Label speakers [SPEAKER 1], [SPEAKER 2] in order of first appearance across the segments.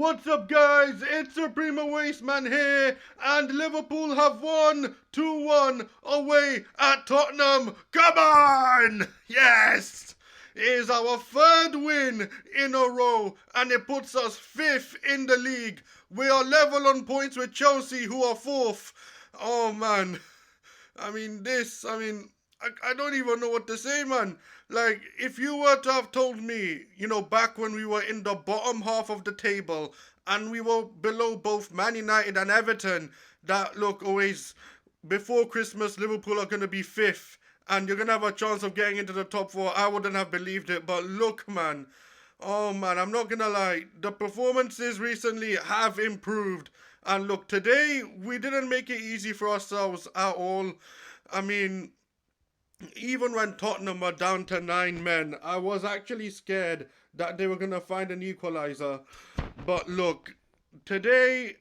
[SPEAKER 1] What's up, guys? It's Supremo Wasteman here, and Liverpool have won 2-1 away at Tottenham. Come on! Yes! It is our third win in a row, and it puts us fifth in the league. We are level on points with Chelsea, who are fourth. Oh, man. I don't even know what to say, man. Like, if you were to have told me, back when we were in the bottom half of the table and we were below both Man United and Everton, that look, always before Christmas, Liverpool are going to be fifth and you're going to have a chance of getting into the top four, I wouldn't have believed it. But look, man. Oh, man, I'm not going to lie. The performances recently have improved. And look, today we didn't make it easy for ourselves at all. I mean, even when Tottenham were down to 9 men, I was actually scared that they were going to find an equalizer. But look, today,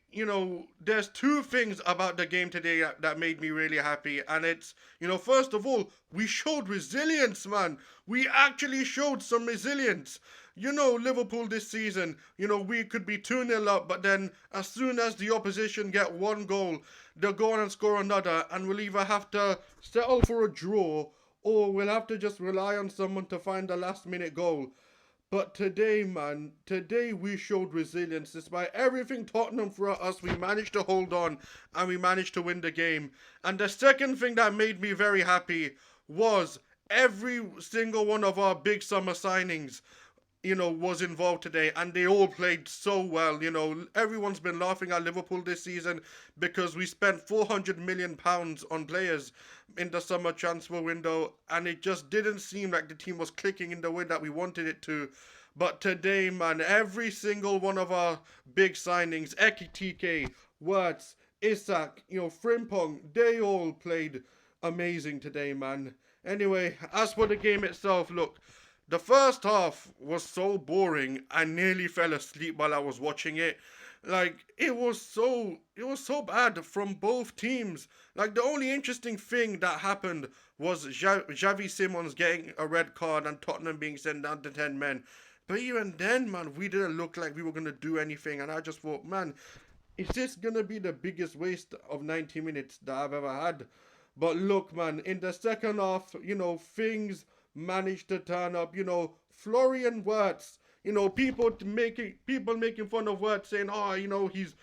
[SPEAKER 1] there's two things about the game today that made me really happy. And it's, first of all, we showed resilience, man. We actually showed some resilience. Liverpool this season, we could be 2-0 up, but then as soon as the opposition get one goal, they'll go on and score another, and we'll either have to settle for a draw or we'll have to just rely on someone to find the last minute goal. But today, man, today we showed resilience. Despite everything Tottenham threw at us, we managed to hold on and we managed to win the game. And the second thing that made me very happy was every single one of our big summer signings was involved today, and they all played so well. Everyone's been laughing at Liverpool this season because we spent £400 million on players in the summer transfer window, and it just didn't seem like the team was clicking in the way that we wanted it to. But today, man, every single one of our big signings, Ekitike, Wirtz, Isak, Frimpong, they all played amazing today, man. Anyway, as for the game itself, look, the first half was so boring. I nearly fell asleep while I was watching it. Like, it was so bad from both teams. Like, the only interesting thing that happened was Xavi Simons getting a red card and Tottenham being sent down to 10 men. But even then, man, we didn't look like we were going to do anything. And I just thought, man, is this going to be the biggest waste of 90 minutes that I've ever had? But look, man, in the second half, things managed to turn up. Florian Wirtz, people making fun of Wirtz, saying, oh, he's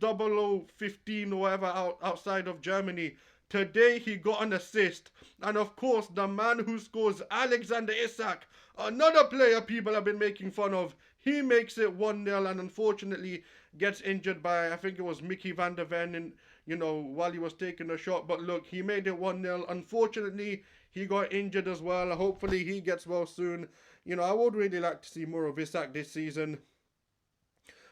[SPEAKER 1] 0015 or whatever outside of Germany. Today he got an assist, and of course the man who scores, Alexander Isak, another player people have been making fun of. He makes it 1-0 and unfortunately gets injured by, I think it was Mickey van der Ven, while he was taking a shot. But look, he made it 1-0. Unfortunately, he got injured as well. Hopefully he gets well soon. I would really like to see more of Isak this season.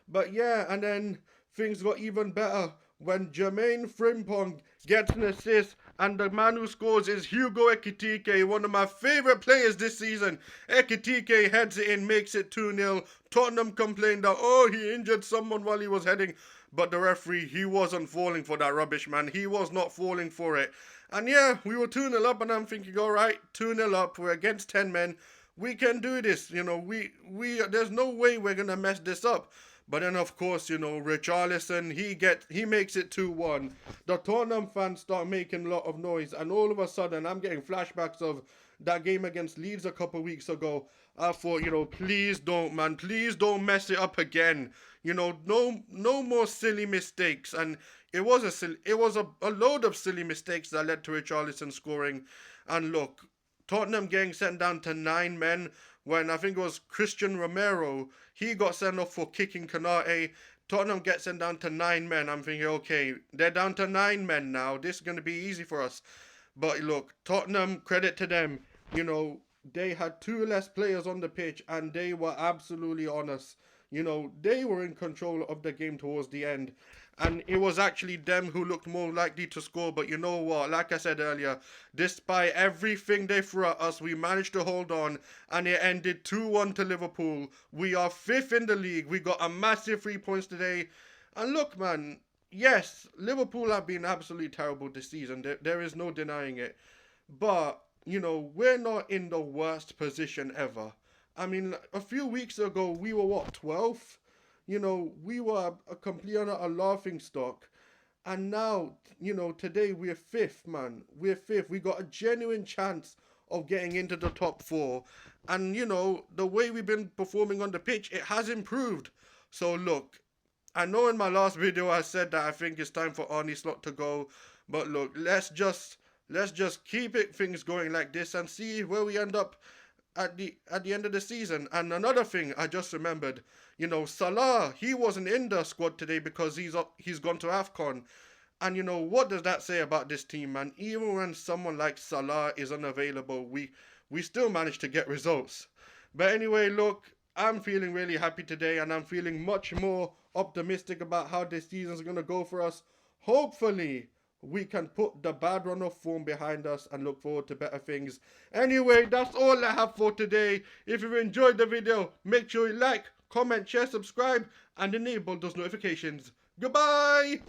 [SPEAKER 1] But yeah, and then things got even better when Jermaine Frimpong gets an assist, and the man who scores is Hugo Ekitike, one of my favourite players this season. Ekitike heads it in, makes it 2-0. Tottenham complained that, he injured someone while he was heading. But the referee, he wasn't falling for that rubbish, man. He was not falling for it. And yeah, we were 2-0 up, and I'm thinking, all right, 2-0 up, we're against 10 men. We can do this, there's no way we're going to mess this up. But then, of course, Richarlison, he makes it 2-1. The Tottenham fans start making a lot of noise, and all of a sudden, I'm getting flashbacks of that game against Leeds a couple weeks ago. I thought, please don't, man. Please don't mess it up again. No more silly mistakes. And it was a load of silly mistakes that led to Richarlison scoring. And look, Tottenham getting sent down to 9 men when I think it was Christian Romero, he got sent off for kicking Kanate. Tottenham gets sent down to 9 men. I'm thinking, okay, they're down to 9 men now. This is going to be easy for us. But look, Tottenham, credit to them. They had 2 less players on the pitch and they were absolutely on us. They were in control of the game towards the end. And it was actually them who looked more likely to score. But you know what? Like I said earlier, despite everything they threw at us, we managed to hold on. And it ended 2-1 to Liverpool. We are 5th in the league. We got a massive 3 points today. And look, man, yes, Liverpool have been absolutely terrible this season. There is no denying it. But, we're not in the worst position ever. I mean, a few weeks ago, we were, 12th? we were a complete and a laughing stock. And now, today we're fifth, man. We're fifth. We got a genuine chance of getting into the top four. And, the way we've been performing on the pitch, it has improved. So, look, I know in my last video I said that I think it's time for Arnie Slot to go. But look, let's just keep things going like this and see where we end up at the end of the season. And another thing I just remembered, Salah, he wasn't in the squad today because he's gone to AFCON. And what does that say about this team, man? Even when someone like Salah is unavailable, we still manage to get results. But anyway, look, I'm feeling really happy today, and I'm feeling much more optimistic about how this season's gonna go for us. Hopefully, we can put the bad run of form behind us and look forward to better things. Anyway, that's all I have for today. If you enjoyed the video, make sure you like, comment, share, subscribe, and enable those notifications. Goodbye!